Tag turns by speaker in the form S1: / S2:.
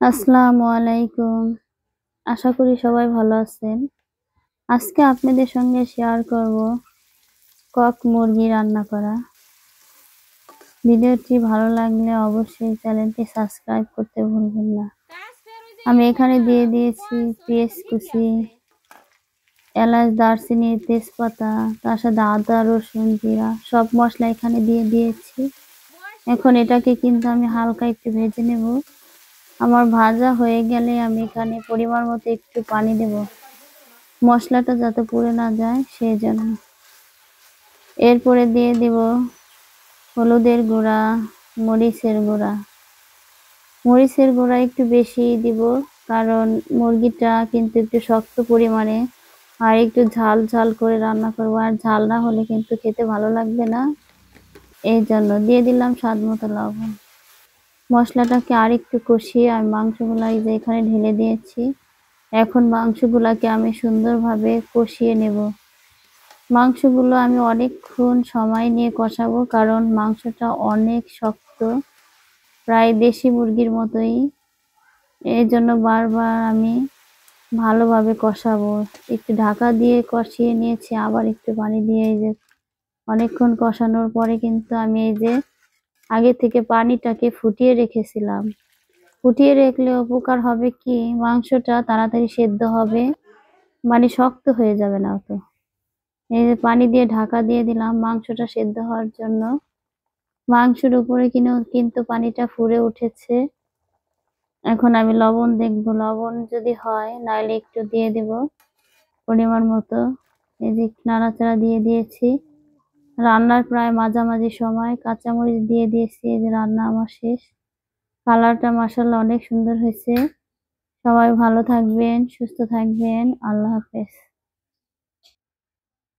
S1: আসসালামু আলাইকুম। আশা করি সবাই ভালো আছেন। আজকে আপনাদের সঙ্গে শেয়ার করব কক মুরগি রান্না করা। ভিডিওটি ভালো লাগলে অবশ্যই চ্যানেলটি সাবস্ক্রাইব করতে ভুলবেন না। আমি এখানে দিয়ে দিয়েছি পেঁয়াজ কুচি, এলাচ, দারচিনি, তেজপাতা, তার সাথে আদা, রসুন, জিরা সব মশলা এখানে দিয়ে দিয়েছি। এখন এটাকে কিন্তু আমি হালকা একটু ভেজে নেব। আমার ভাজা হয়ে গেলে আমি এখানে পরিমাণ মতো একটু পানি দেব, মশলাটা যাতে পুড়ে না যায় সেই জন্য। এরপরে দিয়ে দিব হলুদের গুঁড়া, মরিচের গুঁড়া। মরিচের গুঁড়া একটু বেশি দিব, কারণ মুরগিটা কিন্তু একটু শক্ত পরিমাণে আর একটু ঝাল ঝাল করে রান্না করবো, আর ঝাল না হলে কিন্তু খেতে ভালো লাগবে না। এই জন্য দিয়ে দিলাম স্বাদ মতো লবণ। মশলাটাকে আর একটু কষিয়ে আমি মাংসগুলো এই যে এখানে ঢেলে দিয়েছি। এখন মাংসগুলাকে আমি সুন্দরভাবে কষিয়ে নেব। মাংসগুলো আমি অনেকক্ষণ সময় নিয়ে কষাবো, কারণ মাংসটা অনেক শক্ত, প্রায় দেশি মুরগির মতোই। এই জন্য বারবার আমি ভালোভাবে কষাবো। একটু ঢাকা দিয়ে কষিয়ে নিয়েছি, আবার একটু পানি দিয়ে এই যে অনেকক্ষণ কষানোর পরে কিন্তু আমি এই যে আগে থেকে পানিটাকে ফুটিয়ে রেখেছিলাম। ফুটিয়ে রাখলে উপকার হবে কি, মাংসটা তাড়াতাড়ি সেদ্ধ হবে, মানে শক্ত হয়ে যাবে না অত। এই যে পানি দিয়ে ঢাকা দিয়ে দিলাম মাংসটা সেদ্ধ হওয়ার জন্য। মাংসের উপরে কিন্তু পানিটা ফুটে উঠেছে। এখন আমি লবণ দেখবো, লবণ যদি হয়, নাইলে একটু দিয়ে দিব পরিমাণ মতো। এই যে নাড়াচাড়া দিয়ে দিয়েছি। রান্নার প্রায় মাঝামাঝি সময় কাঁচামরিচ দিয়ে দিয়েছি। এই যে রান্না আমার শেষ। কালারটা মাশাআল্লাহ অনেক সুন্দর হয়েছে। সবাই ভালো থাকবেন, সুস্থ থাকবেন। আল্লাহ হাফেজ।